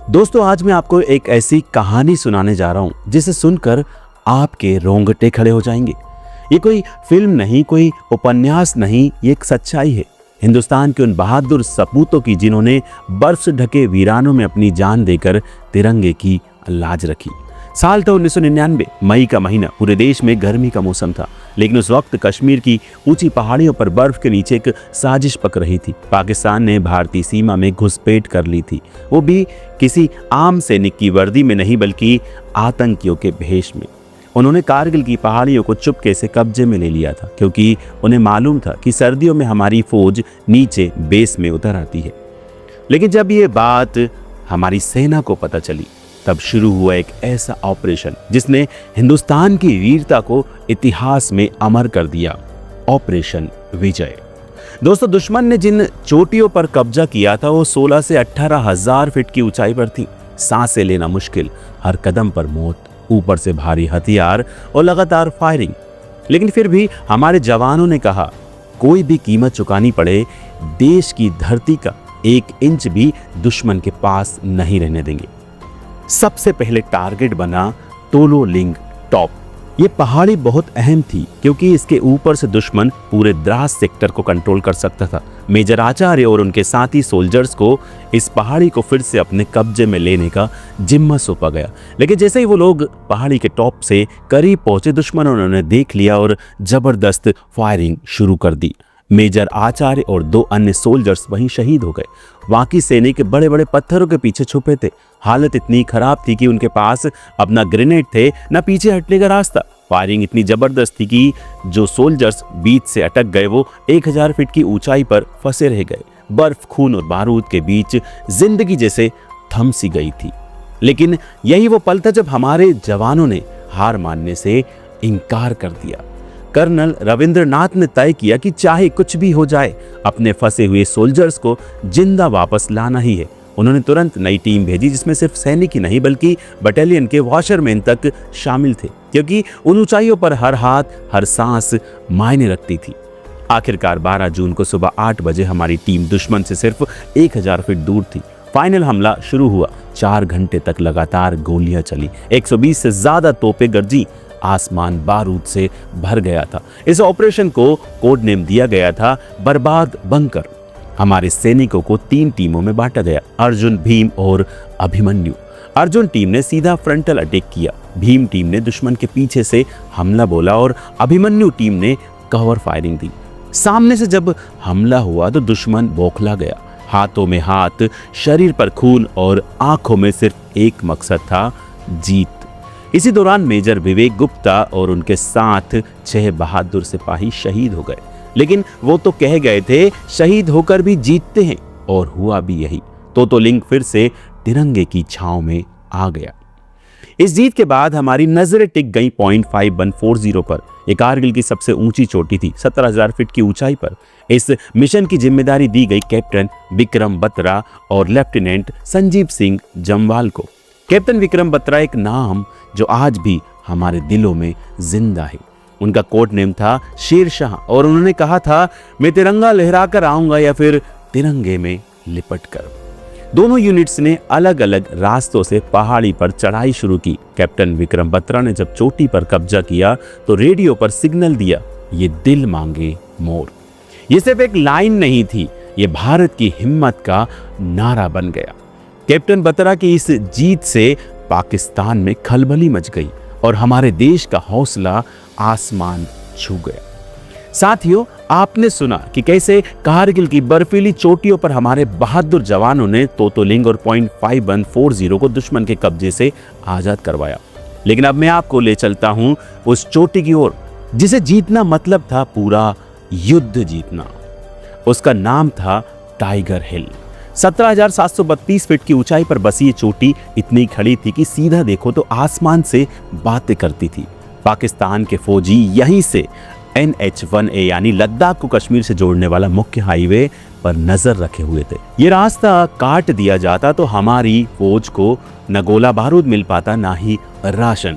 दोस्तों, आज मैं आपको एक ऐसी कहानी सुनाने जा रहा हूं जिसे सुनकर आपके रोंगटे खड़े हो जाएंगे। ये कोई फिल्म नहीं, कोई उपन्यास नहीं, ये एक सच्चाई है हिंदुस्तान के उन बहादुर सपूतों की जिन्होंने बर्फ से ढके वीरानों में अपनी जान देकर तिरंगे की लाज रखी। साल था 1999, मई का महीना। पूरे देश में गर्मी का मौसम था, लेकिन उस वक्त कश्मीर की ऊंची पहाड़ियों पर बर्फ के नीचे एक साजिश पक रही थी। पाकिस्तान ने भारतीय सीमा में घुसपैठ कर ली थी, वो भी किसी आम सैनिक की वर्दी में नहीं, बल्कि आतंकियों के भेष में। उन्होंने कारगिल की पहाड़ियों को चुपके से कब्जे में ले लिया था, क्योंकि उन्हें मालूम था कि सर्दियों में हमारी फौज नीचे बेस में उतर आती है। लेकिन जब ये बात हमारी सेना को पता चली, तब शुरू हुआ एक ऐसा ऑपरेशन जिसने हिंदुस्तान की वीरता को इतिहास में अमर कर दिया, ऑपरेशन विजय। दोस्तों, दुश्मन ने जिन चोटियों पर कब्जा किया था वो 16 से 18,000 फीट की ऊंचाई पर थी। सांसें लेना मुश्किल, हर कदम पर मौत, ऊपर से भारी हथियार और लगातार फायरिंग। लेकिन फिर भी हमारे जवानों ने कहा, कोई भी कीमत चुकानी पड़े, देश की धरती का 1 इंच भी दुश्मन के पास नहीं रहने देंगे। सबसे पहले टारगेट बना तोलो लिंग टॉप। ये पहाड़ी बहुत अहम थी, क्योंकि इसके ऊपर से दुश्मन पूरे द्रास सेक्टर को कंट्रोल कर सकता था। मेजर आचार्य और उनके साथी सोल्जर्स को इस पहाड़ी को फिर से अपने कब्जे में लेने का जिम्मा सौंपा गया। लेकिन जैसे ही वो लोग पहाड़ी के टॉप से करीब पहुंचे, दुश्मनों ने उन्हें देख लिया और जबरदस्त फायरिंग शुरू कर दी। मेजर आचार्य और 2 अन्य सोल्जर्स वहीं शहीद हो गए। बाकी सैनिक बड़े बड़े पत्थरों के पीछे छुपे थे। हालत इतनी खराब थी कि उनके पास अपना ग्रेनेड थे, न पीछे हटने का रास्ता। फायरिंग इतनी जबरदस्त थी कि जो सोल्जर्स बीच से अटक गए वो 1000 फीट की ऊंचाई पर फंसे रह गए। बर्फ, खून और बारूद के बीच जिंदगी जैसे थम सी गई थी। लेकिन यही वो पल था जब हमारे जवानों ने हार मानने से इनकार कर दिया। कर्नल रविंद्रनाथ ने तय किया कि चाहे कुछ भी हो जाए, अपने फंसे हुए सोल्जर्स को जिंदा वापस लाना ही है। उन्होंने तुरंत नई टीम भेजी, जिसमें सिर्फ सैनिक ही नहीं बल्कि बटालियन के वॉशरमैन तक शामिल थे, क्योंकि उन ऊंचाइयों पर हर हाथ, हर सांस मायने रखती थी। आखिरकार 12 जून को सुबह 8 बजे हमारी टीम दुश्मन से सिर्फ 1000 फीट दूर थी। फाइनल हमला शुरू हुआ। 4 घंटे तक लगातार गोलियां चली, 120 से ज्यादा तोपें गरजी, आसमान बारूद से भर गया था। इस ऑपरेशन को कोड नेम दिया गया था बर्बाद बंकर। हमारे सैनिकों को 3 टीमों में बांटा गया, अर्जुन, भीम और अभिमन्यु। अर्जुन टीम ने सीधा फ्रंटल अटैक किया, भीम टीम ने दुश्मन के पीछे से हमला बोला और अभिमन्यु टीम ने कवर फायरिंग दी। सामने से जब हमला हुआ तो दुश्मन बौखला गया। हाथों में हाथ, शरीर पर खून और आंखों में सिर्फ एक मकसद था, जीत। इसी दौरान मेजर विवेक गुप्ता और उनके साथ 6 बहादुर सिपाही शहीद हो गए। लेकिन वो तो कह गए थे शहीद होकर भी जीतते हैं, और हुआ भी यही। तोतो लिंग फिर से तिरंगे की छांव में आ गया। इस जीत के बाद हमारी नजरें टिक गई पॉइंट 5140 पर। ये कारगिल की सबसे ऊंची चोटी थी, 17,000 फीट की ऊंचाई पर। इस मिशन की जिम्मेदारी दी गई कैप्टन विक्रम बत्रा और लेफ्टिनेंट संजीव सिंह जमवाल को। कैप्टन विक्रम बत्रा एक नाम जो आज भी हमारे दिलों में जिंदा है। उनका कोड नेम था शेर शाह, और उन्होंने कहा था, मैं तिरंगा लहरा कर आऊंगा या फिर तिरंगे में लिपट कर। दोनों यूनिट्स ने अलग अलग रास्तों से पहाड़ी पर चढ़ाई शुरू की। कैप्टन विक्रम बत्रा ने जब चोटी पर कब्जा किया तो रेडियो पर सिग्नल दिया, ये दिल मांगे मोर। ये सिर्फ एक लाइन नहीं थी, ये भारत की हिम्मत का नारा बन गया। कैप्टन बत्रा की इस जीत से पाकिस्तान में खलबली मच गई और हमारे देश का हौसला आसमान छू गया। साथियों, आपने सुना कि कैसे कारगिल की बर्फीली चोटियों पर हमारे बहादुर जवानों ने तोतो लिंग और पॉइंट 5140 को दुश्मन के कब्जे से आजाद करवाया। लेकिन अब मैं आपको ले चलता हूं उस चोटी की ओर जिसे जीतना मतलब था पूरा युद्ध जीतना। उसका नाम था टाइगर हिल। 17,732 फीट की ऊंचाई पर बसी ये चोटी इतनी खड़ी थी कि सीधा देखो तो आसमान से बातें करती थी। पाकिस्तान के फौजी यहीं से NH-1A यानी लद्दाख को कश्मीर से जोड़ने वाला मुख्य हाईवे पर नजर रखे हुए थे। ये रास्ता काट दिया जाता तो हमारी फौज को न गोला बारूद मिल पाता, ना ही राशन।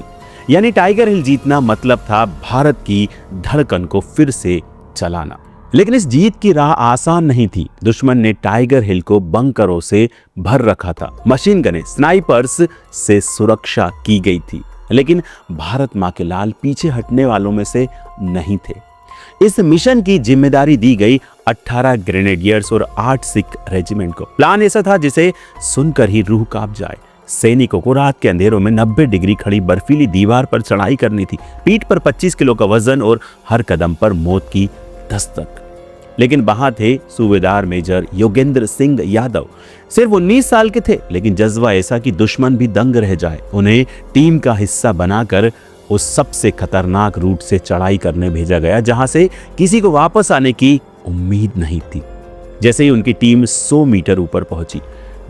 यानी टाइगर हिल जीतना मतलब था भारत की धड़कन को फिर से चलाना। लेकिन इस जीत की राह आसान नहीं थी। दुश्मन ने टाइगर हिल को बंकरों से भर रखा था, मशीन गने, स्नाइपर्स से सुरक्षा की गई थी, लेकिन भारत मां के लाल पीछे हटने वालों में से नहीं थे। इस मिशन की जिम्मेदारी दी गई 18 ग्रेनेडियर्स और 8 सिख रेजिमेंट को। प्लान ऐसा था जिसे सुनकर ही रूह कांप जाए। सैनिकों को रात के अंधेरों में 90 डिग्री खड़ी बर्फीली दीवार पर चढ़ाई करनी थी, पीठ पर 25 किलो का वजन और हर कदम पर मौत की दस्तक। लेकिन वहां थे सूबेदार मेजर योगेंद्र सिंह यादव। सिर्फ 19 साल के थे, लेकिन जज्बा ऐसा कि दुश्मन भी दंग रह जाए। उन्हें टीम का हिस्सा बनाकर उस सबसे खतरनाक रूट से चढ़ाई करने भेजा गया जहां से किसी को वापस आने की उम्मीद नहीं थी। जैसे ही उनकी टीम 100 मीटर ऊपर पहुंची,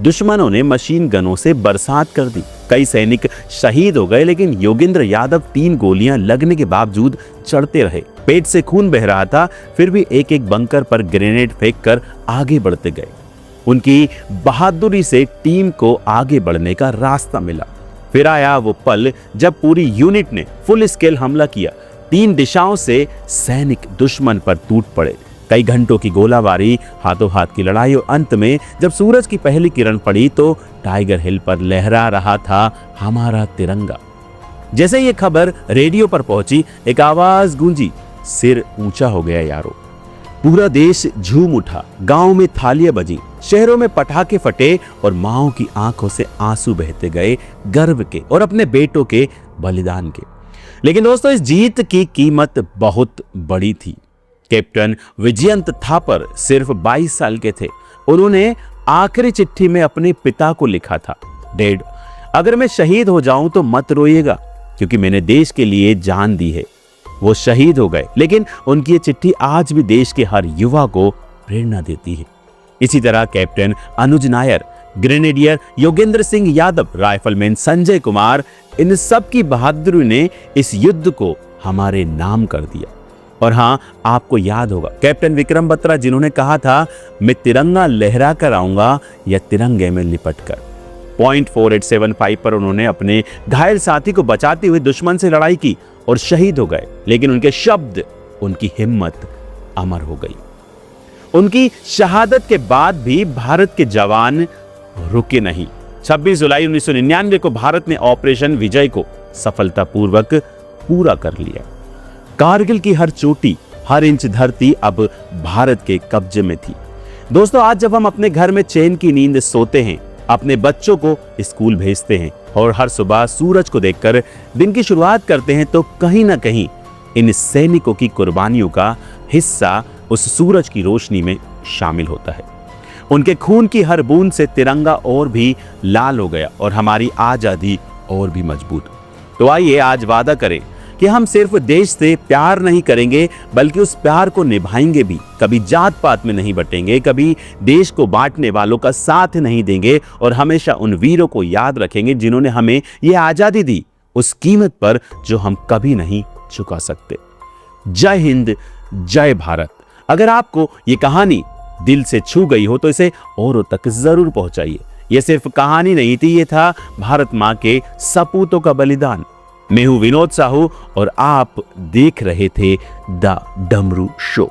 दुश्मनों ने मशीन गनों से बरसात कर दी। कई सैनिक शहीद हो गए, लेकिन योगेंद्र यादव 3 गोलियां लगने के बावजूद चढ़ते रहे। पेट से खून बह रहा था, फिर भी एक एक बंकर पर ग्रेनेड फेंककर आगे बढ़ते गए। उनकी बहादुरी से टीम को आगे बढ़ने का रास्ता मिला। फिर आया वो पल जब पूरी यूनिट ने फुल स्केल हमला किया। 3 दिशाओं से सैनिक दुश्मन पर टूट पड़े। कई घंटों की गोलाबारी, हाथों हाथ की लड़ाई और अंत में जब सूरज की पहली किरण पड़ी तो टाइगर हिल पर लहरा रहा था हमारा तिरंगा। जैसे ये खबर रेडियो पर पहुंची, एक आवाज गूंजी, सिर ऊंचा हो गया यारो। पूरा देश झूम उठा। गांव में थालियां बजी, शहरों में पटाखे फटे और माओ की आंखों से आंसू बहते गए, गर्व के और अपने बेटों के बलिदान के। लेकिन दोस्तों, इस जीत की कीमत बहुत बड़ी थी। कैप्टन विजयंत थापर सिर्फ 22 साल के थे। उन्होंने आखिरी चिट्ठी में अपने पिता को लिखा था, डैड, अगर मैं शहीद हो जाऊं तो मत रोइएगा, क्योंकि मैंने देश के लिए जान दी है। वो शहीद हो गए, लेकिन उनकी ये चिट्ठी आज भी देश के हर युवा को प्रेरणा देती है। इसी तरह कैप्टन अनुज नायर, ग्रेनेडियर योगेंद्र सिंह यादव, राइफलमैन संजय कुमार, इन सब की बहादुरी ने इस युद्ध को हमारे नाम कर दिया। और हाँ, आपको याद होगा कैप्टन विक्रम बत्रा, जिन्होंने कहा था, मैं तिरंगा लहरा कर आऊंगा या तिरंगे में लिपट कर। पॉइंट 4875 पर उन्होंने अपने घायल साथी को बचाते हुए दुश्मन से लड़ाई की और शहीद हो गए। लेकिन उनके शब्द, उनकी हिम्मत अमर हो गई। उनकी शहादत के बाद भी भारत के जवान रुके नहीं। 26 जुलाई 1999 को भारत ने ऑपरेशन विजय को सफलतापूर्वक पूरा कर लिया। कारगिल की हर चोटी, हर इंच धरती अब भारत के कब्जे में थी। दोस्तों, आज जब हम अपने घर में चैन की नींद सोते हैं, अपने बच्चों को स्कूल भेजते हैं और हर सुबह सूरज को देखकर दिन की शुरुआत करते हैं, तो कहीं ना कहीं इन सैनिकों की कुर्बानियों का हिस्सा उस सूरज की रोशनी में शामिल होता है। उनके खून की हर बूंद से तिरंगा और भी लाल हो गया और हमारी आजादी और भी मजबूत। तो आइए आज वादा करें कि हम सिर्फ देश से प्यार नहीं करेंगे, बल्कि उस प्यार को निभाएंगे भी। कभी जात पात में नहीं बटेंगे, कभी देश को बांटने वालों का साथ नहीं देंगे और हमेशा उन वीरों को याद रखेंगे जिन्होंने हमें ये आजादी दी, उस कीमत पर जो हम कभी नहीं चुका सकते। जय हिंद, जय भारत। अगर आपको ये कहानी दिल से छू गई हो तो इसे औरों तक जरूर पहुंचाइए। ये सिर्फ कहानी नहीं थी, ये था भारत मां के सपूतों का बलिदान। मैं हूं विनोद साहू और आप देख रहे थे द डमरू शो।